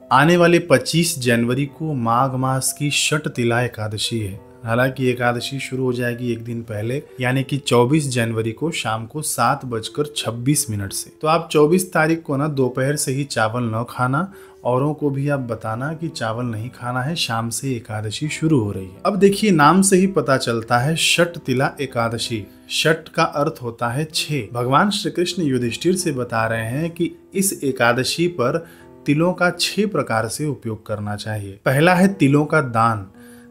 आने वाले 25 जनवरी को माघ मास की षट तिला एकादशी है। हालांकि एकादशी शुरू हो जाएगी एक दिन पहले, यानी कि 24 जनवरी को शाम को 7:26 से। तो आप 24 तारीख को ना दोपहर से ही चावल न खाना, औरों को भी आप बताना कि चावल नहीं खाना है, शाम से एकादशी शुरू हो रही है। अब देखिए, नाम से ही पता चलता है षट तिला एकादशी। षट का अर्थ होता है 6। भगवान श्री कृष्ण युधिष्ठिर से बता रहे हैं कि इस एकादशी पर तिलों का 6 प्रकार से उपयोग करना चाहिए। पहला है तिलों का दान।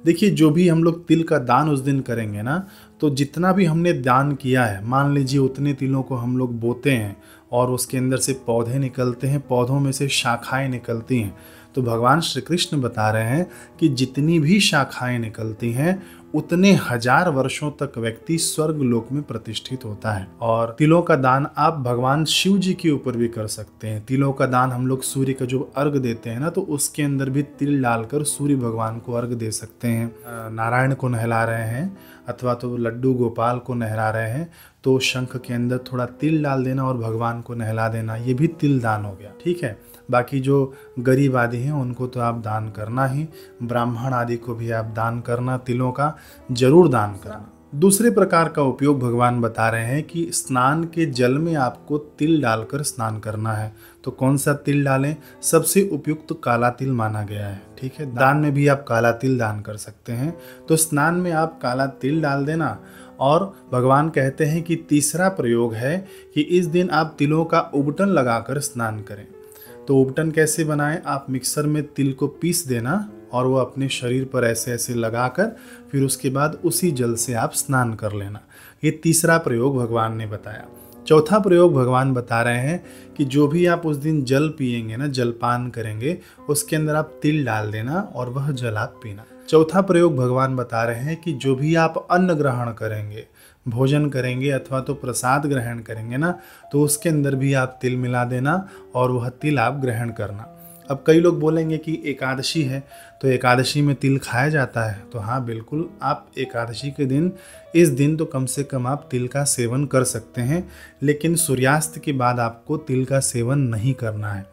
देखिए, जो भी हम लोग तिल का दान उस दिन करेंगे ना, तो जितना भी हमने दान किया है, मान लीजिए उतने तिलों को हम लोग बोते हैं और उसके अंदर से पौधे निकलते हैं, पौधों में से शाखाएं निकलती हैं। तो भगवान श्री कृष्ण बता रहे हैं कि जितनी भी शाखाएं निकलती हैं उतने 1000 वर्षों तक व्यक्ति स्वर्ग लोक में प्रतिष्ठित होता है। और तिलों का दान आप भगवान शिव जी के ऊपर भी कर सकते हैं। तिलों का दान हम लोग सूर्य का जो अर्घ देते हैं ना, तो उसके अंदर भी तिल डालकर सूर्य भगवान को अर्घ दे सकते हैं। नारायण को नहला रहे हैं अथवा तो लड्डू गोपाल को नहला रहे हैं, तो शंख के अंदर थोड़ा तिल डाल देना और भगवान को नहला देना, ये भी तिल दान हो गया। ठीक है। बाकी जो गरीब आदि हैं उनको तो आप दान करना ही, ब्राह्मण आदि को भी आप दान करना, तिलों का जरूर दान करना। दूसरे प्रकार का उपयोग भगवान बता रहे हैं कि स्नान के जल में आपको तिल डालकर स्नान करना है। तो कौन सा तिल डालें? सबसे उपयुक्त तो काला तिल माना गया है। ठीक है। दान में भी आप काला तिल दान कर सकते हैं। तो स्नान में आप काला तिल डाल देना। और भगवान कहते हैं कि तीसरा प्रयोग है कि इस दिन आप तिलों का उबटन लगाकर स्नान करें। तो उबटन कैसे बनाएं? आप मिक्सर में तिल को पीस देना और वो अपने शरीर पर ऐसे ऐसे लगाकर फिर उसके बाद उसी जल से आप स्नान कर लेना। ये तीसरा प्रयोग भगवान ने बताया। चौथा प्रयोग भगवान बता रहे हैं कि जो भी आप उस दिन जल पिएंगे ना, जलपान करेंगे, उसके अंदर आप तिल डाल देना और वह जल आप पीना। चौथा प्रयोग भगवान बता रहे हैं कि जो भी आप अन्न ग्रहण करेंगे, भोजन करेंगे अथवा तो प्रसाद ग्रहण करेंगे ना, तो उसके अंदर भी आप तिल मिला देना और वह तिल आप ग्रहण करना। अब कई लोग बोलेंगे कि एकादशी है तो एकादशी में तिल खाया जाता है। तो हाँ, बिल्कुल, आप एकादशी के दिन, इस दिन तो कम से कम आप तिल का सेवन कर सकते हैं, लेकिन सूर्यास्त के बाद आपको तिल का सेवन नहीं करना है।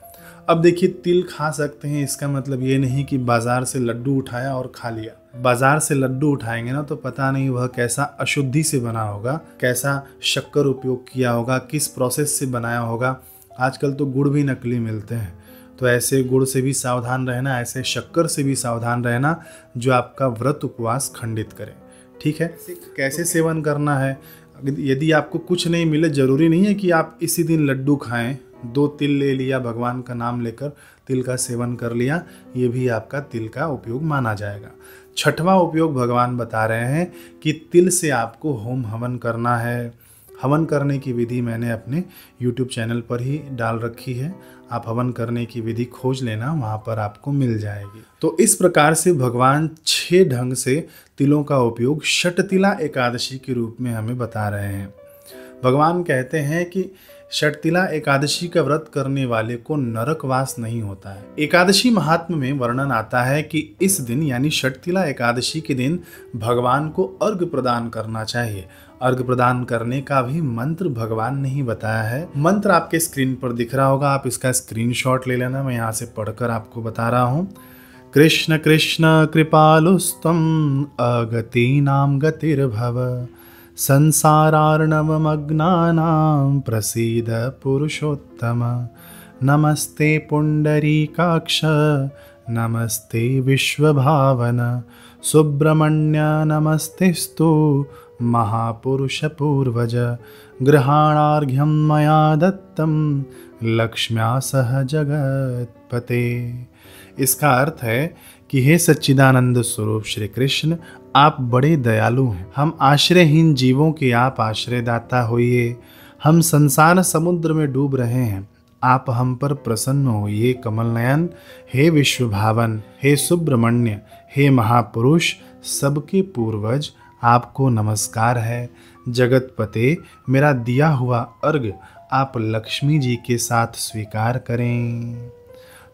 अब देखिए, तिल खा सकते हैं, इसका मतलब ये नहीं कि बाजार से लड्डू उठाया और खा लिया। बाजार से लड्डू उठाएंगे ना, तो पता नहीं वह कैसा अशुद्धि से बना होगा, कैसा शक्कर उपयोग किया होगा, किस प्रोसेस से बनाया होगा। आजकल तो गुड़ भी नकली मिलते हैं, तो ऐसे गुड़ से भी सावधान रहना, ऐसे शक्कर से भी सावधान रहना जो आपका व्रत उपवास खंडित करे। ठीक है। कैसे सेवन करना है? यदि आपको कुछ नहीं मिले, जरूरी नहीं है कि आप इसी दिन लड्डू खाएं। 2 तिल ले लिया, भगवान का नाम लेकर तिल का सेवन कर लिया, ये भी आपका तिल का उपयोग माना जाएगा। छठवां उपयोग भगवान बता रहे हैं कि तिल से आपको होम हवन करना है। हवन करने की विधि मैंने अपने YouTube चैनल पर ही डाल रखी है। आप हवन करने की विधि खोज लेना, वहाँ पर आपको मिल जाएगी। तो इस प्रकार से भगवान 6 ढंग से तिलों का उपयोग षट तिला एकादशी के रूप में हमें बता रहे हैं। भगवान कहते हैं कि षट तिला एकादशी का व्रत करने वाले को नरकवास नहीं होता है। एकादशी महात्म्य में वर्णन आता है कि इस दिन यानी षट तिला एकादशी के दिन भगवान को अर्घ्य प्रदान करना चाहिए। अर्घ्य प्रदान करने का भी मंत्र भगवान ने ही बताया है। मंत्र आपके स्क्रीन पर दिख रहा होगा, आप इसका स्क्रीनशॉट ले लेना, मैं यहाँ से पढ़कर आपको बता रहा हूँ। कृष्ण कृष्ण कृपालुस्त्वं अगतीनां गतिर्भव संसारार्णवमग्नानां प्रसीद पुरुषोत्तम। नमस्ते पुंडरीकाक्ष नमस्ते विश्वभावन सुब्रह्मण्य नमस्तेस्तु महापुरुष पूर्वज गृहाणार्घ्यं मया दत्तं लक्ष्म्या सह जगत्पते। इसका अर्थ है कि हे सच्चिदानंद स्वरूप श्री कृष्ण, आप बड़े दयालु हैं। हम आश्रयहीन जीवों के आप आश्रयदाता होइए। हम संसार समुद्र में डूब रहे हैं, आप हम पर प्रसन्न होइए कमल नयन। हे विश्वभावन, हे सुब्रह्मण्य, हे महापुरुष, सबके पूर्वज, आपको नमस्कार है। जगतपते, मेरा दिया हुआ अर्घ्य आप लक्ष्मी जी के साथ स्वीकार करें।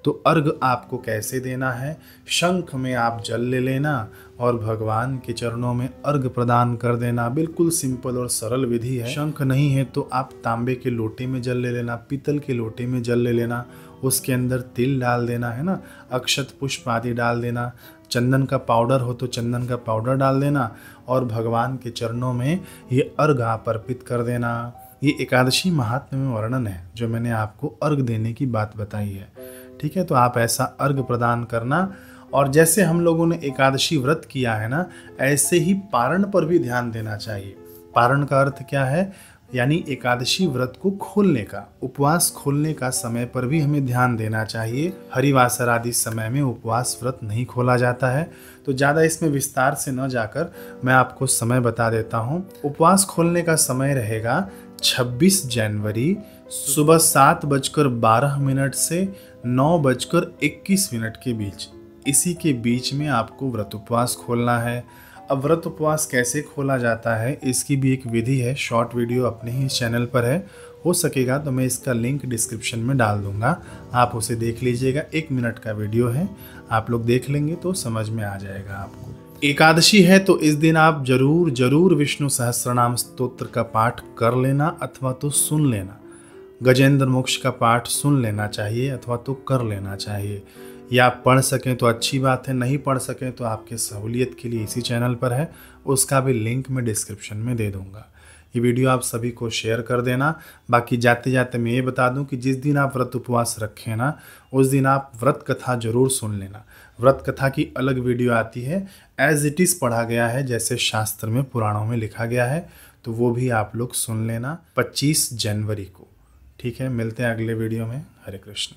तो अर्घ आपको कैसे देना है? शंख में आप जल ले लेना और भगवान के चरणों में अर्घ प्रदान कर देना। बिल्कुल सिंपल और सरल विधि है। शंख नहीं है तो आप तांबे के लोटे में जल ले लेना, पीतल के लोटे में जल ले लेना उसके अंदर तिल डाल देना है ना, अक्षत पुष्प आदि डाल देना, चंदन का पाउडर हो तो चंदन का पाउडर डाल देना और भगवान के चरणों में ये अर्घ आप अर्पित कर देना। ये एकादशी महात्म्य में वर्णन है जो मैंने आपको अर्घ देने की बात बताई है। ठीक है, तो आप ऐसा अर्घ प्रदान करना। और जैसे हम लोगों ने एकादशी व्रत किया है ना, ऐसे ही पारण पर भी ध्यान देना चाहिए। पारण का अर्थ क्या है, यानी एकादशी व्रत को खोलने का, उपवास खोलने का समय पर भी हमें ध्यान देना चाहिए। हरिवासर आदि समय में उपवास व्रत नहीं खोला जाता है। तो ज़्यादा इसमें विस्तार से न जाकर मैं आपको समय बता देता हूँ। उपवास खोलने का समय रहेगा 26 जनवरी सुबह 7:12 से 9:21 के बीच। इसी के बीच में आपको व्रत उपवास खोलना है। अब व्रत उपवास कैसे खोला जाता है इसकी भी एक विधि है, शॉर्ट वीडियो अपने ही चैनल पर है। हो सकेगा तो मैं इसका लिंक डिस्क्रिप्शन में डाल दूंगा, आप उसे देख लीजिएगा। 1 मिनट का वीडियो है, आप लोग देख लेंगे तो समझ में आ जाएगा आपको। एकादशी है तो इस दिन आप जरूर विष्णु सहस्त्रनाम स्तोत्र का पाठ कर लेना अथवा तो सुन लेना। गजेंद्र मोक्ष का पाठ सुन लेना चाहिए अथवा तो कर लेना चाहिए। या आप पढ़ सकें तो अच्छी बात है, नहीं पढ़ सकें तो आपके सहूलियत के लिए इसी चैनल पर है, उसका भी लिंक मैं डिस्क्रिप्शन में दे दूंगा। ये वीडियो आप सभी को शेयर कर देना। बाकी जाते जाते मैं ये बता दूं कि जिस दिन आप व्रत उपवास रखें ना, उस दिन आप व्रत कथा जरूर सुन लेना। व्रत कथा की अलग वीडियो आती है, एज इट इज़ पढ़ा गया है जैसे शास्त्र में पुराणों में लिखा गया है, तो वो भी आप लोग सुन लेना 25 जनवरी को। ठीक है, मिलते हैं अगले वीडियो में। हरे कृष्ण।